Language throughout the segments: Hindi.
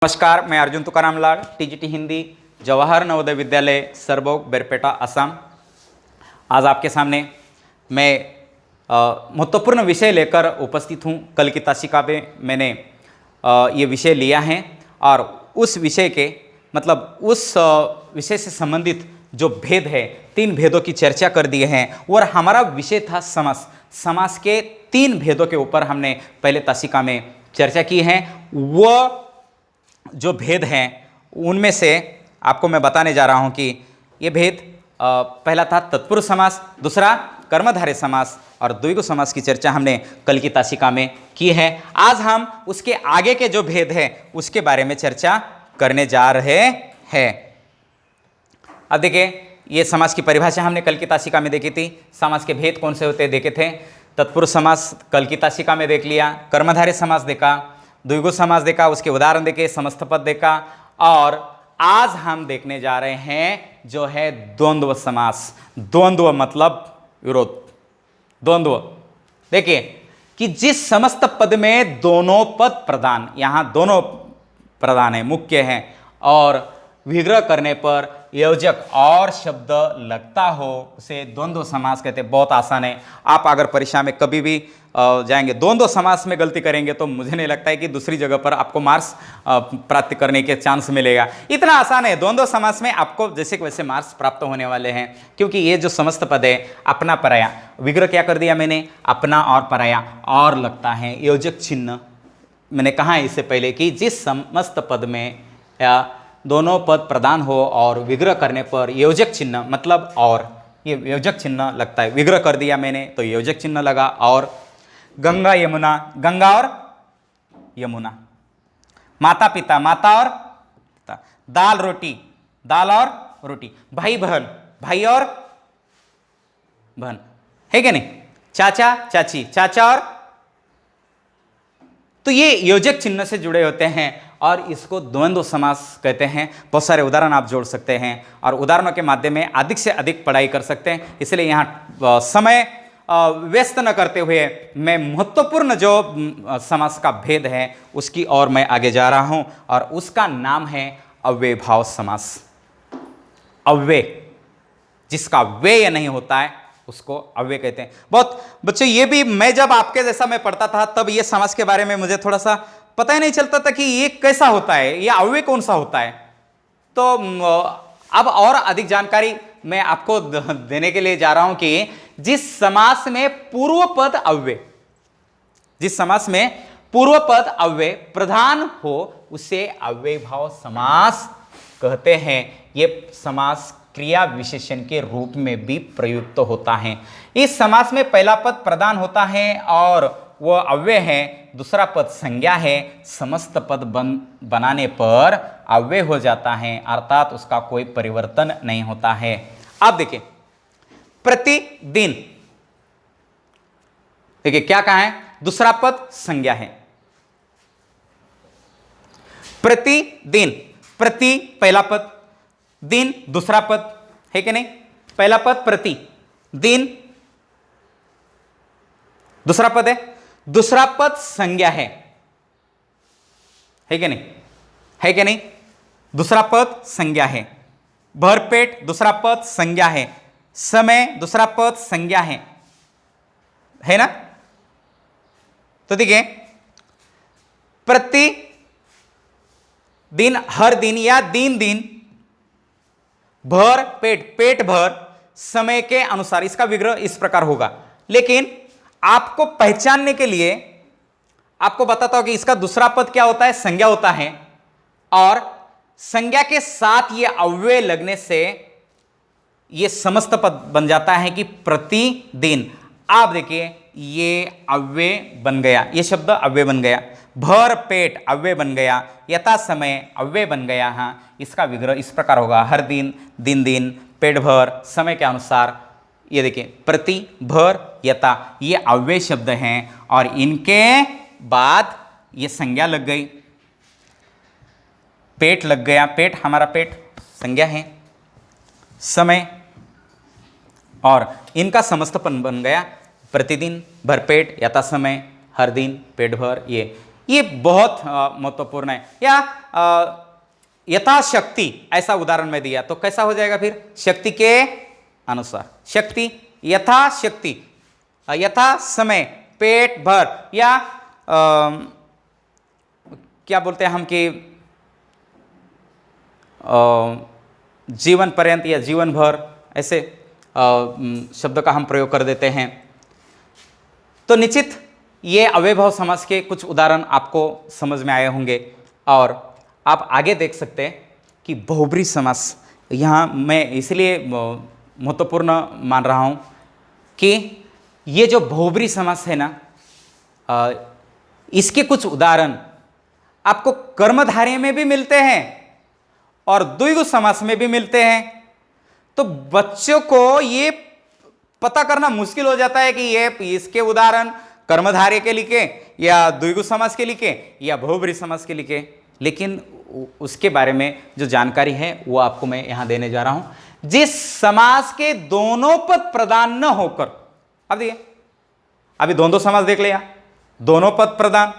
नमस्कार, मैं अर्जुन तुकाराम लाड, टीजीटी हिंदी, जवाहर नवोदय विद्यालय सरबोग बेरपेटा असम। आज आपके सामने मैं महत्वपूर्ण विषय लेकर उपस्थित हूँ। कल की तासिका में मैंने ये विषय लिया है और उस विषय के उस विषय से संबंधित जो भेद है, 3 भेदों की चर्चा कर दिए हैं और हमारा विषय था समास। समास के 3 भेदों के ऊपर हमने पहले तासिका में चर्चा की है। वह जो भेद हैं उनमें से आपको मैं बताने जा रहा हूं कि ये भेद पहला था तत्पुरुष समास, दूसरा कर्मधारय समास और द्विगु समास की चर्चा हमने कल की तासिका में की है। आज हम उसके आगे के जो भेद है उसके बारे में चर्चा करने जा रहे हैं। अब देखिए, ये समास की परिभाषा हमने कल की तासिका में देखी थी। समास के भेद कौन से होते देखे थे। तत्पुरुष समास कल की तासिका में देख लिया, कर्मधारय समास देखा, द्विगु समास देखा, उसके उदाहरण देखे, समस्त पद देखा और आज हम देखने जा रहे हैं जो है द्वंद्व समास। द्वंद्व मतलब विरोध। द्वंद्व देखिए कि जिस समस्त पद में दोनों पद प्रधान, यहां दोनों प्रधान है, मुख्य हैं और विग्रह करने पर योजक और शब्द लगता हो उसे द्वंद्व समास कहते हैं। बहुत आसान है। आप अगर परीक्षा में कभी भी जाएंगे, द्वंद्व समास में गलती करेंगे तो मुझे नहीं लगता है कि दूसरी जगह पर आपको मार्क्स प्राप्त करने के चांस मिलेगा। इतना आसान है। द्वंद्व समास में आपको जैसे कि वैसे मार्क्स प्राप्त होने वाले हैं, क्योंकि ये जो समस्त पद है, अपना पराया, विग्रह क्या कर दिया मैंने, अपना और पराया और लगता है योजक चिन्ह। मैंने कहा इससे पहले कि जिस समस्त पद में या दोनों पद प्रधान हो और विग्रह करने पर योजक चिन्ह मतलब और, ये योजक चिन्ह लगता है। विग्रह कर दिया मैंने तो योजक चिन्ह लगा। और गंगा यमुना, गंगा और यमुना, माता पिता, माता और पिता, दाल रोटी, दाल और रोटी, भाई बहन, भाई और बहन, है क्या नहीं, चाचा चाची, चाचा और, तो ये योजक चिन्ह से जुड़े होते हैं और इसको द्वंद्व समास कहते हैं। बहुत सारे उदाहरण आप जोड़ सकते हैं और उदाहरणों के माध्यम में अधिक से अधिक पढ़ाई कर सकते हैं। इसलिए यहाँ समय व्यस्त न करते हुए मैं महत्वपूर्ण जो समास का भेद है उसकी ओर मैं आगे जा रहा हूं और उसका नाम है अव्ययभाव समास। अव्यय, जिसका व्यय नहीं होता है उसको अव्यय कहते हैं। बहुत बच्चों, ये भी मैं जब आपके जैसा मैं पढ़ता था तब ये समास के बारे में मुझे थोड़ा सा पता ही नहीं चलता था कि ये कैसा होता है, ये अव्यय कौन सा होता है। तो अब और अधिक जानकारी मैं आपको देने के लिए जा रहा हूं कि जिस समास में पूर्व पद अव्यय, जिस समास में पूर्व पद अव्यय प्रधान हो उसे अव्ययभाव समास कहते हैं। यह समास क्रिया विशेषण के रूप में भी प्रयुक्त होता है। इस समास में पहला पद प्रधान होता है और वह अव्यय है, दूसरा पद संज्ञा है। समस्त पद बनाने पर अव्यय हो जाता है, अर्थात उसका कोई परिवर्तन नहीं होता है। अब देखिए, प्रतिदिन, देखिए क्या कहा है, दूसरा पद संज्ञा है। प्रतिदिन, प्रति पहला पद, दिन दूसरा पद, है कि नहीं। पहला पद प्रति, दिन दूसरा पद है, दूसरा पद संज्ञा है कि नहीं, है कि नहीं। दूसरा पद संज्ञा है। भरपेट दूसरा पद संज्ञा है। समय दूसरा पद संज्ञा है ना। तो देखिए, प्रति दिन, हर दिन या दिन दिन, भर पेट, पेट भर, समय के अनुसार इसका विग्रह इस प्रकार होगा। लेकिन आपको पहचानने के लिए आपको बताता हूं कि इसका दूसरा पद क्या होता है, संज्ञा होता है और संज्ञा के साथ ये अव्यय लगने से ये समस्त पद बन जाता है कि प्रतिदिन। आप देखिए, ये अव्यय बन गया, ये शब्द अव्यय बन गया। भर पेट अव्यय बन गया, यथा समय अव्यय बन गया। हाँ, इसका विग्रह इस प्रकार होगा, हर दिन, दिन दिन, पेट भर, समय के अनुसार। ये देखिए, प्रति, भर, यथा, ये अव्यय शब्द हैं और इनके बाद ये संज्ञा लग गई। पेट लग गया, पेट, हमारा पेट संज्ञा है। समय और इनका समस्त पद बन गया प्रतिदिन, भरपेट, यथा समय, हर दिन, पेट भर। ये ये बहुत महत्वपूर्ण है। या यथाशक्ति ऐसा उदाहरण मैं दिया तो कैसा हो जाएगा फिर, शक्ति के अनुसार, शक्ति यथाशक्ति, यथा समय, पेट भर, या क्या बोलते हैं हम कि जीवन पर्यंत या जीवन भर, ऐसे शब्द का हम प्रयोग कर देते हैं। तो निश्चित ये अव्ययभाव समास के कुछ उदाहरण आपको समझ में आए होंगे और आप आगे देख सकते हैं कि बहुब्रीहि समास यहाँ मैं इसलिए महत्वपूर्ण मान रहा हूँ कि ये जो बहुब्रीहि समास है ना, इसके कुछ उदाहरण आपको कर्मधारय में भी मिलते हैं और द्विगु समास में भी मिलते हैं। तो बच्चों को ये पता करना मुश्किल हो जाता है कि ये इसके उदाहरण कर्मधारय के लिखे या द्विगु समास के लिखे या बहुब्रीहि समास के लिखे, लेकिन उसके बारे में जो जानकारी है वो आपको मैं यहां देने जा रहा हूं। जिस समास के दोनों पद प्रधान न होकर, अब देखिए अभी दोनों समास देख लिया, दोनों पद प्रधान,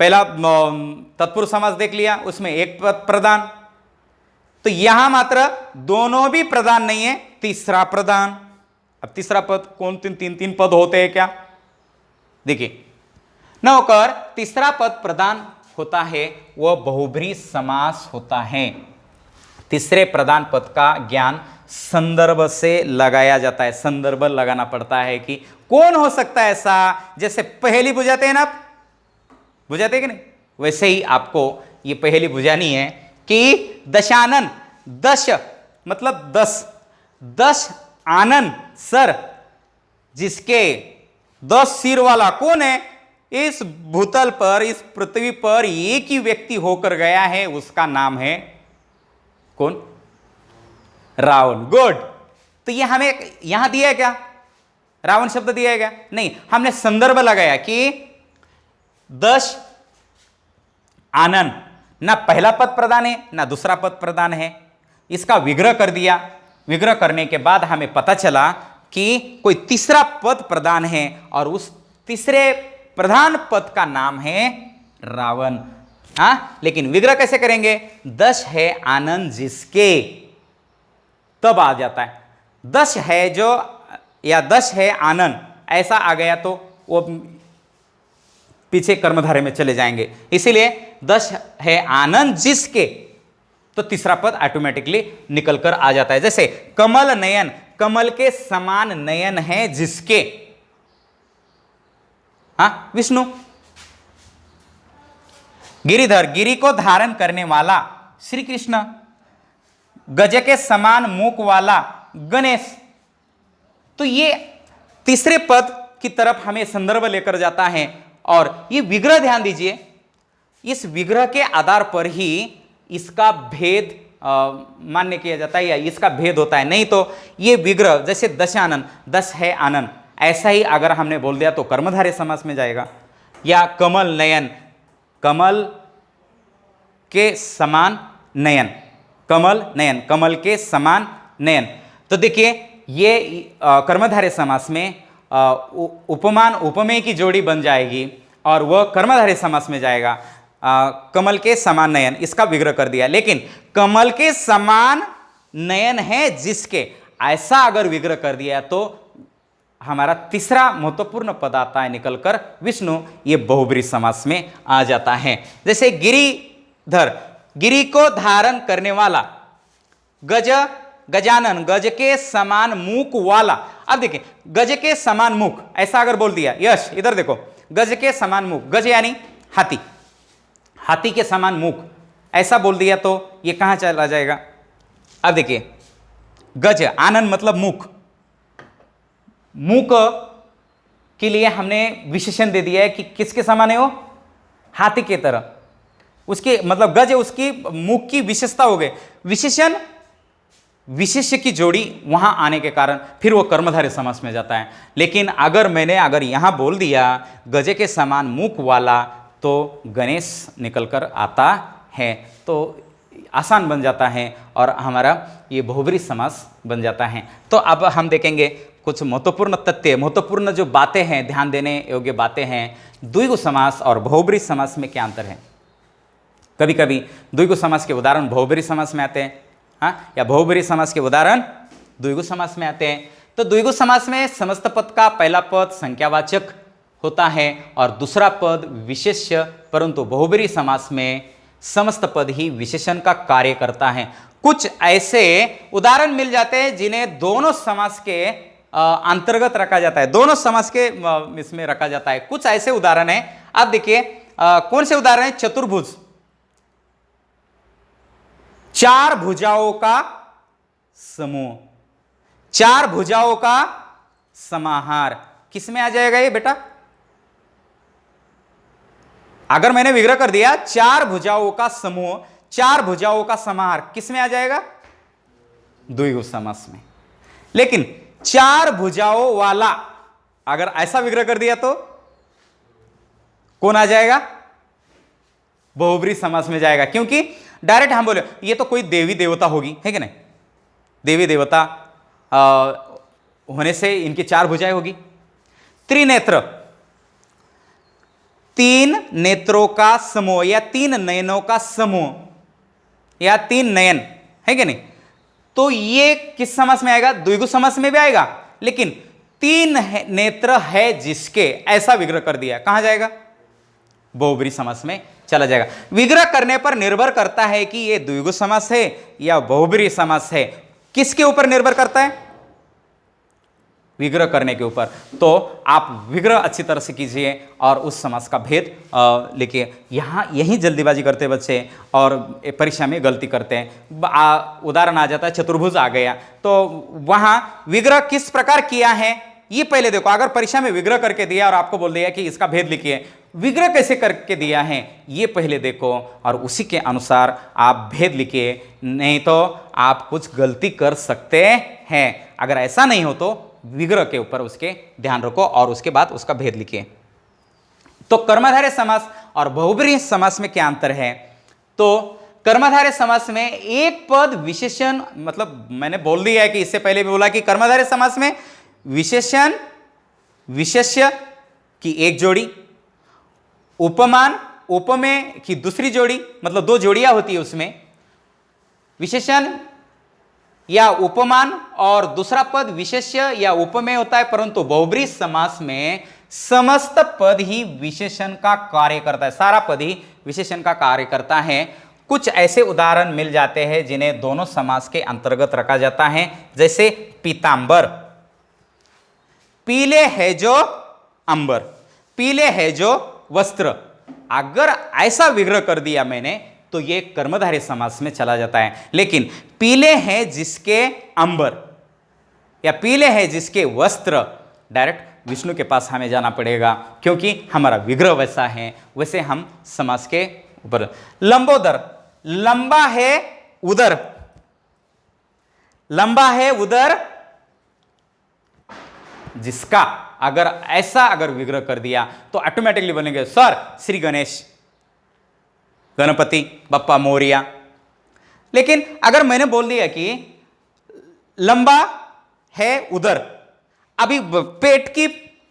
पहला तत्पुरुष समास देख लिया उसमें एक पद प्रधान, तो यहां मात्र दोनों भी प्रधान नहीं है, तीसरा प्रधान। अब तीसरा पद कौन, तीन पद होते हैं क्या, देखिए न होकर तीसरा पद प्रधान होता है वह बहुब्रीहि समास होता है। तीसरे प्रधान पद का ज्ञान संदर्भ से लगाया जाता है, संदर्भ लगाना पड़ता है कि कौन हो सकता है ऐसा, जैसे पहेली बुझाते हैं ना आप, बुझाते हैं कि नहीं, वैसे ही आपको ये पहेली बुझानी है कि दशानन, दश मतलब 10 आनन सर, जिसके 10 सिर वाला कौन है, इस भूतल पर, इस पृथ्वी पर एक ही व्यक्ति होकर गया है, उसका नाम है कौन, रावण। गुड। तो ये हमें यहां दिया है क्या, रावण शब्द दिया है क्या, नहीं, हमने संदर्भ लगाया कि 10 आनन, ना पहला पद प्रधान है ना दूसरा पद प्रधान है, इसका विग्रह कर दिया। विग्रह करने के बाद हमें पता चला कि कोई तीसरा पद प्रधान है और उस तीसरे प्रधान पद का नाम है रावण। लेकिन विग्रह कैसे करेंगे, 10 है आनंद जिसके, तब आ जाता है 10 है जो, या 10 है आनंद ऐसा आ गया तो वो पीछे कर्मधारय में चले जाएंगे, इसीलिए 10 है आनंद जिसके, तो तीसरा पद ऑटोमेटिकली निकल कर आ जाता है। जैसे कमल नयन, कमल के समान नयन है जिसके, विष्णु। गिरिधर, गिरि को धारण करने वाला श्री कृष्ण। गज के समान मुख वाला गणेश। तो ये तीसरे पद की तरफ हमें संदर्भ लेकर जाता है और ये विग्रह ध्यान दीजिए, इस विग्रह के आधार पर ही इसका भेद मान्य किया जाता है या इसका भेद होता है, नहीं तो ये विग्रह जैसे दशानन, 10 है आनंद, ऐसा ही अगर हमने बोल दिया तो कर्मधारय समास में जाएगा। या कमल नयन, कमल के समान नयन, कमल नयन, कमल के समान नयन। तो देखिए ये कर्मधारय समास में उपमान उपमेय की जोड़ी बन जाएगी और वह कर्मधारय समास में जाएगा। कमल के समान नयन, इसका विग्रह कर दिया, लेकिन कमल के समान नयन है जिसके, ऐसा अगर विग्रह कर दिया तो हमारा तीसरा महत्वपूर्ण पद आता है निकलकर विष्णु, ये बहुब्रीहि समास में आ जाता है। जैसे गिरिधर, गिरि को धारण करने वाला, गज, गजानन, गज के समान मुख वाला। अब देखिए गज के समान मुख ऐसा अगर बोल दिया, यश इधर देखो, गज के समान मुख, गज यानी हाथी, हाथी के समान मुख ऐसा बोल दिया तो ये कहां चला जाएगा। अब देखिए गज, आनंद मतलब मुख, मुख के लिए हमने विशेषण दे दिया है कि किसके समान है वो, हाथी की तरह, उसके मतलब गज उसकी मुख की विशेषता हो गई। विशेषण विशेष्य की जोड़ी वहां आने के कारण फिर वो कर्मधारय समास में जाता है। लेकिन अगर यहां बोल दिया गज के समान मुख वाला तो गणेश निकलकर आता है, तो आसान बन जाता है और हमारा ये बहुब्रीहि समास बन जाता है। तो अब हम देखेंगे कुछ महत्वपूर्ण तथ्य, महत्वपूर्ण जो बातें हैं, ध्यान देने योग्य बातें हैं। द्विगु समास और बहुब्रीहि समास में क्या अंतर है? कभी कभी द्विगु समास के उदाहरण बहुब्रीहि समास में आते हैं, हाँ, या बहुब्रीहि समास के उदाहरण द्विगु समास में आते हैं। तो द्विगु समास में समस्त पद का पहला पद संख्यावाचक होता है और दूसरा पद विशेष्य, परंतु बहुब्रीहि समास में समस्त पद ही विशेषण का कार्य करता है। कुछ ऐसे उदाहरण मिल जाते हैं जिन्हें दोनों समास के अंतर्गत रखा जाता है, दोनों समास के इसमें रखा जाता है। कुछ ऐसे उदाहरण हैं, आप देखिए कौन से उदाहरण है? चतुर्भुज, चार भुजाओं का समूह, चार भुजाओं का समाहार, किसमें आ जाएगा ये बेटा? अगर मैंने विग्रह कर दिया चार भुजाओं का समूह, चार भुजाओं का समाहार, किसमें आ जाएगा? द्विगु समास में। लेकिन चार भुजाओं वाला अगर ऐसा विग्रह कर दिया तो कौन आ जाएगा? बहुब्रीहि समास में जाएगा, क्योंकि डायरेक्ट हम बोले ये तो कोई देवी देवता होगी, है कि नहीं? देवी देवता होने से इनकी चार भुजाएं होगी। त्रिनेत्र, तीन नेत्रों का समूह या तीन नयनों का समूह या तीन नयन, है कि नहीं? तो ये किस समास में आएगा? द्विगु समास में भी आएगा। लेकिन तीन नेत्र है जिसके, ऐसा विग्रह कर दिया, कहां जाएगा? बहुब्रीहि समास में चला जाएगा। विग्रह करने पर निर्भर करता है कि ये द्विगु समास है या बहुब्रीहि समास है, किसके ऊपर निर्भर करता है? विग्रह करने के ऊपर। तो आप विग्रह अच्छी तरह से कीजिए और उस समास का भेद लिखिए। यहाँ यही जल्दीबाजी करते बच्चे और परीक्षा में गलती करते हैं। उदाहरण आ जाता है, चतुर्भुज आ गया, तो वहाँ विग्रह किस प्रकार किया है ये पहले देखो। अगर परीक्षा में विग्रह करके दिया और आपको बोल दिया कि इसका भेद लिखिए, विग्रह कैसे करके दिया है ये पहले देखो और उसी के अनुसार आप भेद लिखिए, नहीं तो आप कुछ गलती कर सकते हैं। अगर ऐसा नहीं हो तो विग्रह के ऊपर उसके ध्यान रखो और उसके बाद उसका भेद लिखिए। तो कर्मधारय समास और बहुब्रीहि समास में क्या अंतर है? तो कर्मधारय समास में एक पद विशेषण, मतलब मैंने बोल दिया है कि इससे पहले भी बोला कि कर्मधारय समास में विशेषण विशेष्य की एक जोड़ी, उपमान उपमेय की दूसरी जोड़ी, मतलब दो जोड़ियां होती है उसमें, विशेषण या उपमान और दूसरा पद विशेष्य या उपमेय होता है। परंतु बहुब्रीहि समास में समस्त पद ही विशेषण का कार्य करता है, सारा पद ही विशेषण का कार्य करता है। कुछ ऐसे उदाहरण मिल जाते हैं जिन्हें दोनों समास के अंतर्गत रखा जाता है, जैसे पीतांबर, पीले है जो अंबर, पीले है जो वस्त्र। अगर ऐसा विग्रह कर दिया मैंने तो ये कर्मधारय समास में चला जाता है। लेकिन पीले हैं जिसके अंबर या पीले हैं जिसके वस्त्र, डायरेक्ट विष्णु के पास हमें जाना पड़ेगा, क्योंकि हमारा विग्रह वैसा है, वैसे हम समास के ऊपर। लंबोदर, लंबा है उदर, लंबा है उदर जिसका, अगर ऐसा अगर विग्रह कर दिया तो ऑटोमेटिकली बनेंगे सर श्री गणेश, गणपति बप्पा मोरिया। लेकिन अगर मैंने बोल दिया कि लंबा है उदर, अभी पेट की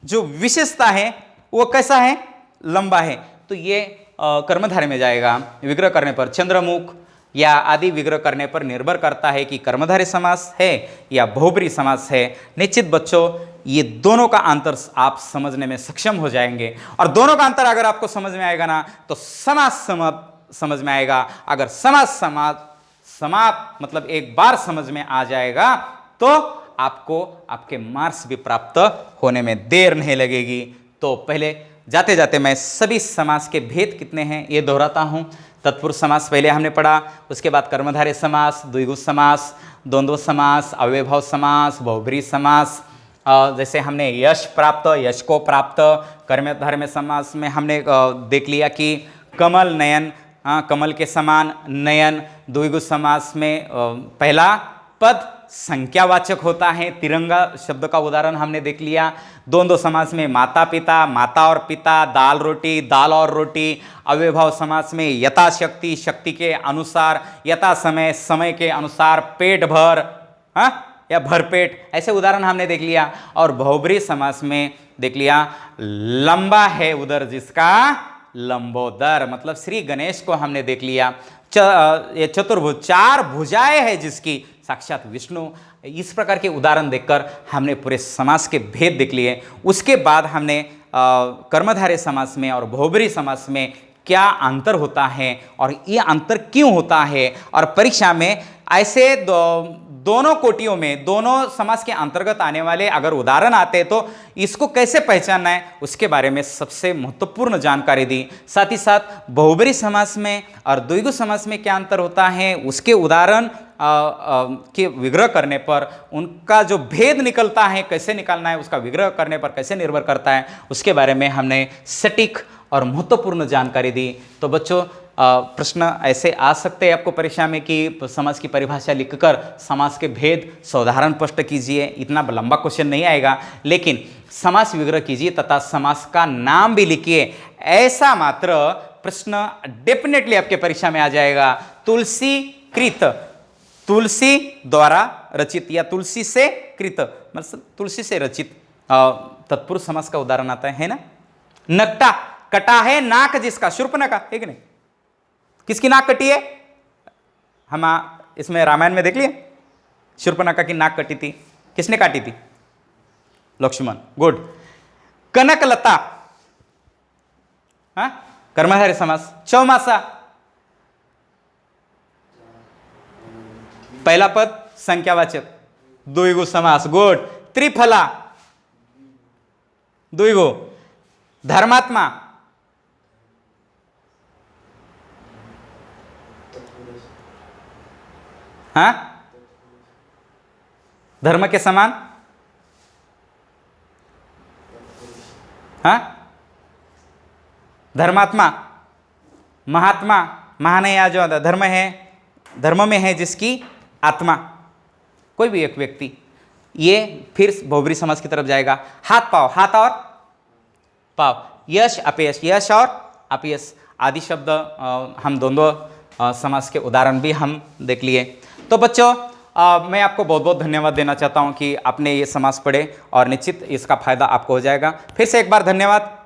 जो विशेषता है वो कैसा है? लंबा है, तो ये कर्मधारय में जाएगा। विग्रह करने पर चंद्रमुख या आदि विग्रह करने पर निर्भर करता है कि कर्मधारय समास है या बहुब्रीहि समास है। निश्चित बच्चों ये दोनों का अंतर आप समझने में सक्षम हो जाएंगे, और दोनों का अंतर अगर आपको समझ में आएगा ना तो समास समझ में आएगा। अगर समास मतलब एक बार समझ में आ जाएगा तो आपको आपके मार्क्स भी प्राप्त होने में देर नहीं लगेगी। तो पहले जाते जाते मैं सभी समास के भेद कितने हैं ये दोहराता हूं। तत्पुरुष समास पहले हमने पढ़ा, उसके बाद कर्मधारय समास, द्विगु समास, द्वंद्व समास, अव्ययभाव समास, बहुब्रीहि समास। जैसे हमने यश को प्राप्त कर्मधारय समास में हमने देख लिया कि कमल नयन, कमल के समान नयन। द्विगु समास में पहला पद संख्यावाचक होता है, तिरंगा शब्द का उदाहरण हमने देख लिया। द्वंद्व समास में माता पिता, माता और पिता, दाल रोटी, दाल और रोटी। अव्ययभाव समास में यथाशक्ति, शक्ति के अनुसार, यथा समय, समय के अनुसार, पेट भर, या भरपेट, ऐसे उदाहरण हमने देख लिया। और बहुब्रीहि समास में देख लिया लंबा है उदर जिसका लंबोदर, मतलब श्री गणेश को हमने देख लिया। ये चतुर्भुज, 4 भुजाएं है जिसकी, साक्षात विष्णु। इस प्रकार के उदाहरण देखकर हमने पूरे समास के भेद देख लिए। उसके बाद हमने कर्मधारय समास में और बहुब्रीहि समास में क्या अंतर होता है और ये अंतर क्यों होता है, और परीक्षा में ऐसे दोनों कोटियों में, दोनों समास के अंतर्गत आने वाले अगर उदाहरण आते हैं तो इसको कैसे पहचानना है, उसके बारे में सबसे महत्वपूर्ण जानकारी दी। साथ ही साथ बहुब्रीहि समास में और द्विगु समास में क्या अंतर होता है, उसके उदाहरण के विग्रह करने पर उनका जो भेद निकलता है कैसे निकालना है, उसका विग्रह करने पर कैसे निर्भर करता है, उसके बारे में हमने सटीक और महत्वपूर्ण जानकारी दी। तो बच्चों प्रश्न ऐसे आ सकते हैं आपको परीक्षा में कि समास की परिभाषा लिखकर समास के भेद साधारण स्पष्ट कीजिए। इतना लंबा क्वेश्चन नहीं आएगा, लेकिन समास विग्रह कीजिए तथा समास का नाम भी लिखिए, ऐसा मात्र प्रश्न डेफिनेटली आपके परीक्षा में आ जाएगा। तुलसी कृत, तुलसी द्वारा रचित या तुलसी से कृत, मतलब तुलसी से रचित तत्पुरुष समास का उदाहरण आता है ना। नकटा, कटा है नाक जिसका, शूर्पणखा है कि नहीं, किसकी नाक कटी है, हम इसमें रामायण में देख लिए शूर्पणखा की नाक कटी थी, किसने काटी थी, लक्ष्मण। गुड। कनकलता, हाँ कर्मधारय समास। चौमासा, पहला पद संख्यावाचक, द्विगु समास। गुड। त्रिफला, द्विगु। धर्मात्मा, हाँ धर्म के समान, हाँ धर्मात्मा, महात्मा, महान है या जो धर्म है, धर्म में है जिसकी आत्मा, कोई भी एक व्यक्ति, ये फिर बहुब्रीहि समास की तरफ जाएगा। हाथ पाव, हाथ और पाव। यश अपयश, यश और अपयश आदि शब्द हम दोनों समास के उदाहरण भी हम देख लिए। तो बच्चों मैं आपको बहुत बहुत धन्यवाद देना चाहता हूं कि आपने ये समास पढ़े और निश्चित इसका फायदा आपको हो जाएगा। फिर से एक बार धन्यवाद।